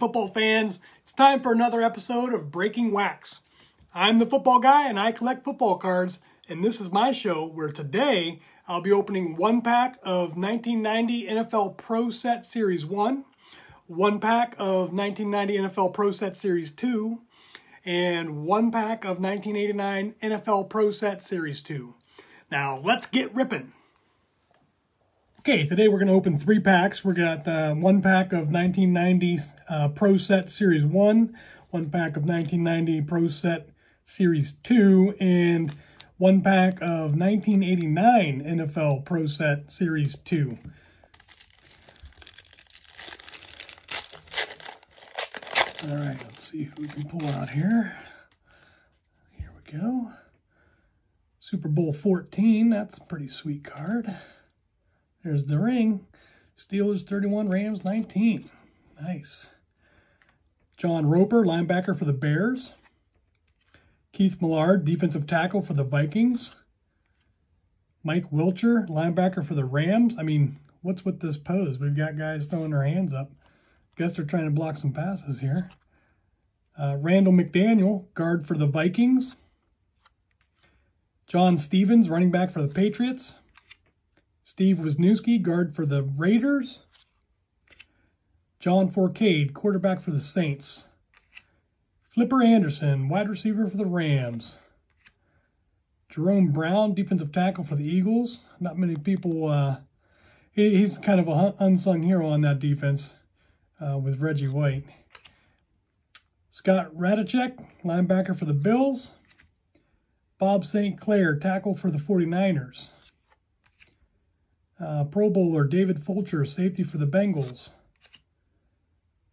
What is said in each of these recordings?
football fans, it's time for another episode of Breaking Wax. I'm the football guy and I collect football cards, and this is my show where today I'll be opening one pack of 1990 NFL Pro Set Series 1, one pack of 1990 NFL Pro Set Series 2, and one pack of 1989 NFL Pro Set Series 2. Now let's get ripping. Okay, today we're going to open three packs. We got one pack of 1990 Pro Set Series 1, one pack of 1990 Pro Set Series 2, and one pack of 1989 NFL Pro Set Series 2. All right, let's see if we can pull out here. Here we go. Super Bowl 14, that's a pretty sweet card. There's the ring. Steelers 31, Rams 19. Nice. John Roper, linebacker for the Bears. Keith Millard, defensive tackle for the Vikings. Mike Wilcher, linebacker for the Rams. I mean, what's with this pose? We've got guys throwing their hands up. Guess they're trying to block some passes here. Randall McDaniel, guard for the Vikings. John Stevens, running back for the Patriots. Steve Wisniewski, guard for the Raiders. John Forcade, quarterback for the Saints. Flipper Anderson, wide receiver for the Rams. Jerome Brown, defensive tackle for the Eagles. Not many people, he's kind of an unsung hero on that defense with Reggie White. Scott Radicek, linebacker for the Bills. Bob St. Clair, tackle for the 49ers. Pro Bowler David Fulcher, safety for the Bengals.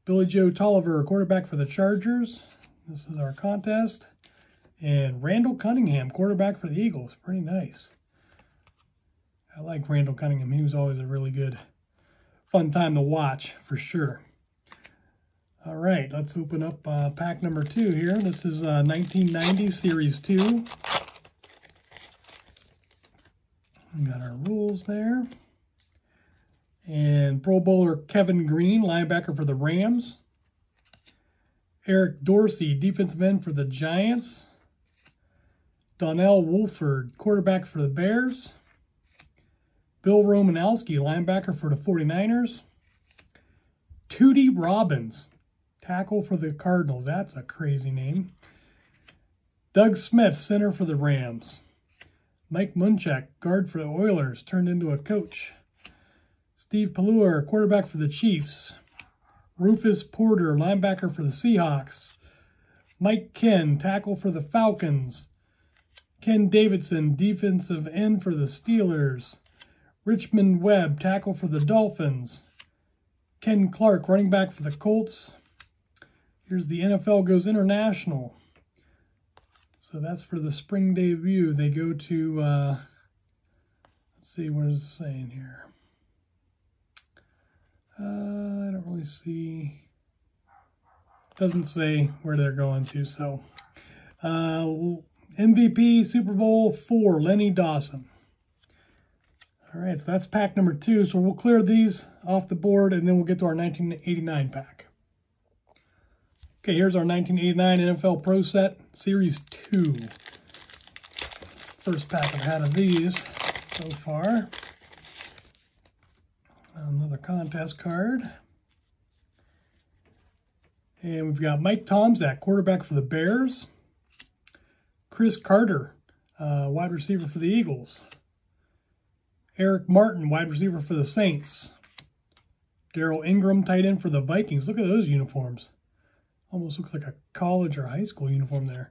Billy Joe Tolliver, quarterback for the Chargers. This is our contest. And Randall Cunningham, quarterback for the Eagles. Pretty nice. I like Randall Cunningham. He was always a really good, fun time to watch, for sure. All right, let's open up pack number 2 here. This is 1990 Series 2. We got our rules there. And Pro Bowler Kevin Green, linebacker for the Rams. Eric Dorsey, defensive end for the Giants. Donnell Wolford, quarterback for the Bears. Bill Romanowski, linebacker for the 49ers. Tootie Robbins, tackle for the Cardinals. That's a crazy name. Doug Smith, center for the Rams. Mike Munchak, guard for the Oilers, turned into a coach. Steve Pelluer, quarterback for the Chiefs. Rufus Porter, linebacker for the Seahawks. Mike Ken, tackle for the Falcons. Ken Davidson, defensive end for the Steelers. Richmond Webb, tackle for the Dolphins. Ken Clark, running back for the Colts. Here's the NFL Goes International. So that's for the spring debut. They go to, let's see, what is it saying here? I don't really see, doesn't say where they're going to. So MVP Super Bowl 4, Lenny Dawson. All right, so that's pack number 2. So we'll clear these off the board and then we'll get to our 1989 pack. Okay, here's our 1989 NFL Pro Set Series 2. It's the first pack I've had of these so far. Another contest card. And we've got Mike Tomczak, quarterback for the Bears. Chris Carter, wide receiver for the Eagles. Eric Martin, wide receiver for the Saints. Darrell Ingram, tight end for the Vikings. Look at those uniforms. Almost looks like a college or high school uniform there.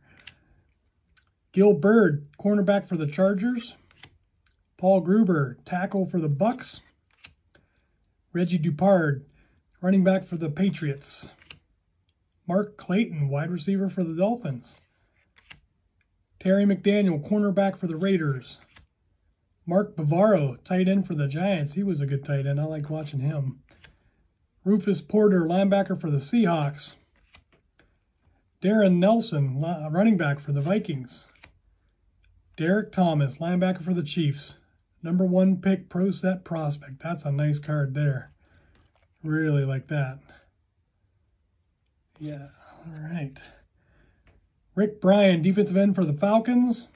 Gil Bird, cornerback for the Chargers. Paul Gruber, tackle for the Bucks. Reggie Dupard, running back for the Patriots. Mark Clayton, wide receiver for the Dolphins. Terry McDaniel, cornerback for the Raiders. Mark Bavaro, tight end for the Giants. He was a good tight end. I like watching him. Rufus Porter, linebacker for the Seahawks. Darren Nelson, running back for the Vikings. Derek Thomas, linebacker for the Chiefs. #1 pick Pro Set prospect. That's a nice card there. Really like that. Yeah, all right. Rick Bryan, defensive end for the Falcons.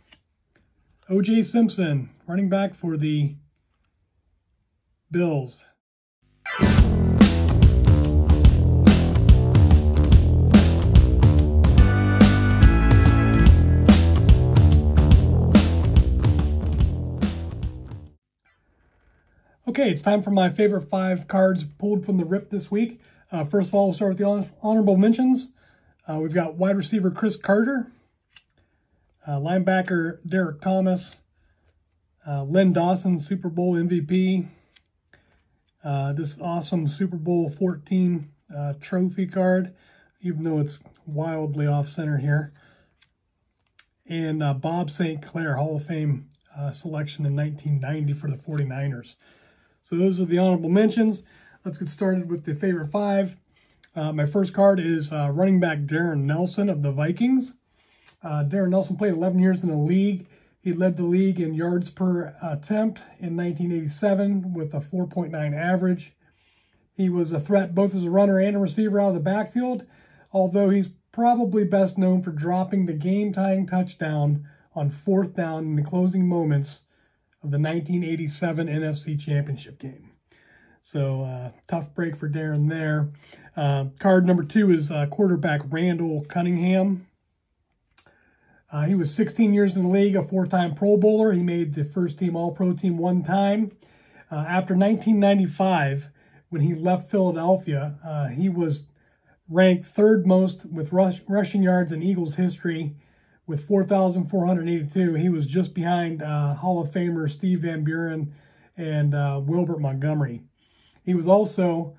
O.J. Simpson, running back for the Bills. Okay, it's time for my favorite 5 cards pulled from the rip this week. First of all, we'll start with the honorable mentions. We've got wide receiver Chris Carter, linebacker Derek Thomas, Len Dawson, Super Bowl MVP, this awesome Super Bowl 14 trophy card, even though it's wildly off-center here, and Bob St. Clair, Hall of Fame selection in 1990 for the 49ers. So those are the honorable mentions. Let's get started with the favorite 5. My first card is running back Darren Nelson of the Vikings. Darren Nelson played 11 years in the league. He led the league in yards per attempt in 1987 with a 4.9 average. He was a threat both as a runner and a receiver out of the backfield, although he's probably best known for dropping the game-tying touchdown on 4th down in the closing moments of the 1987 NFC Championship game. So tough break for Darren there. Card number 2 is quarterback Randall Cunningham. He was 16 years in the league, a 4-time Pro Bowler. He made the first team All-Pro team 1 time. After 1995, when he left Philadelphia, he was ranked 3rd most with rushing yards in Eagles history with 4,482. He was just behind Hall of Famer Steve Van Buren and Wilbert Montgomery. He was also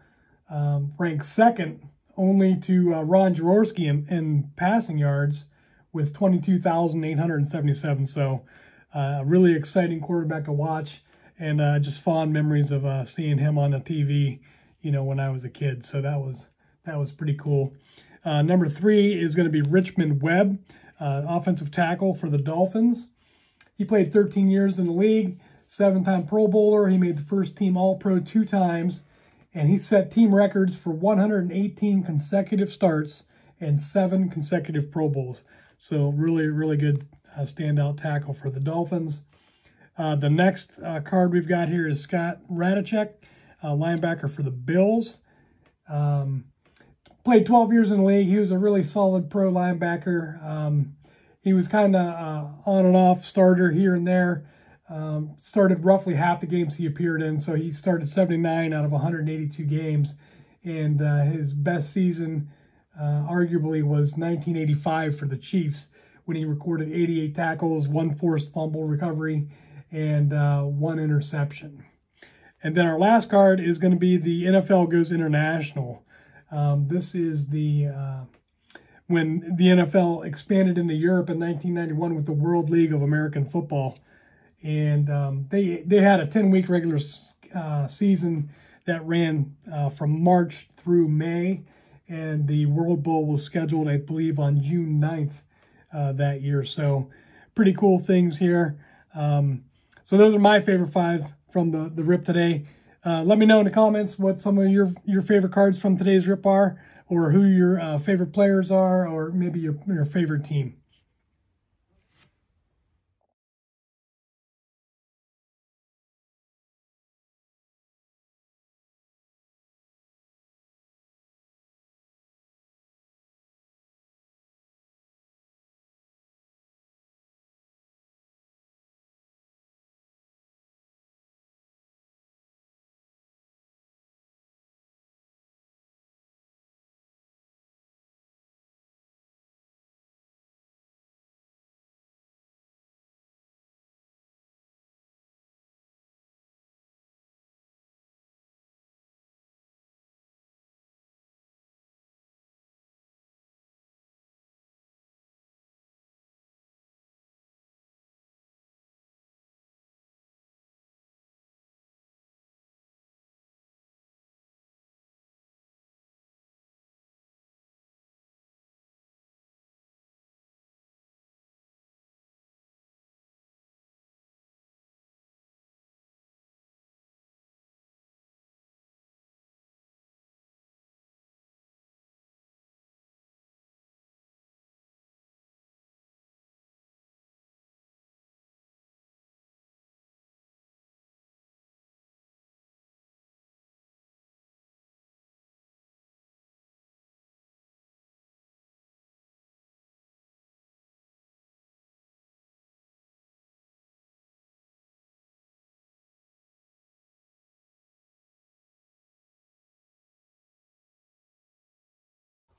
ranked 2nd only to Ron Jaworski in passing yards with 22,877. So a really exciting quarterback to watch, and just fond memories of seeing him on the TV, you know, when I was a kid. So that was pretty cool. Number 3 is going to be Richmond Webb, offensive tackle for the Dolphins. He played 13 years in the league, 7-time Pro Bowler. He made the first team All-Pro 2 times, and he set team records for 118 consecutive starts and 7 consecutive Pro Bowls. So really, really good standout tackle for the Dolphins. The next card we've got here is Scott Radicek, linebacker for the Bills. Played 12 years in the league. He was a really solid pro linebacker. He was kind of on and off starter here and there. Started roughly half the games he appeared in, so he started 79 out of 182 games. And his best season arguably was 1985 for the Chiefs, when he recorded 88 tackles, 1 forced fumble recovery, and 1 interception. And then our last card is going to be the NFL Goes International. This is the when the NFL expanded into Europe in 1991 with the World League of American Football. And they had a 10-week regular season that ran from March through May. And the World Bowl was scheduled, I believe, on June 9th that year. So pretty cool things here. So those are my favorite 5 from the rip today. Let me know in the comments what some of your favorite cards from today's rip are, or who your favorite players are, or maybe your favorite team.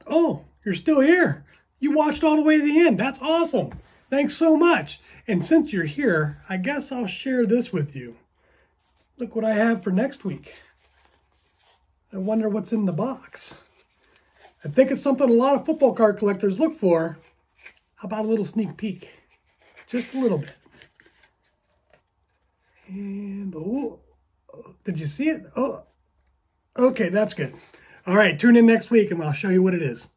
Oh, you're still here. You watched all the way to the end. That's awesome. Thanks so much. And since you're here, I guess I'll share this with you. Look what I have for next week. I wonder what's in the box. I think it's something a lot of football card collectors look for. How about a little sneak peek? Just a little bit. And, oh, did you see it? Oh, okay, that's good. All right, tune in next week and I'll show you what it is.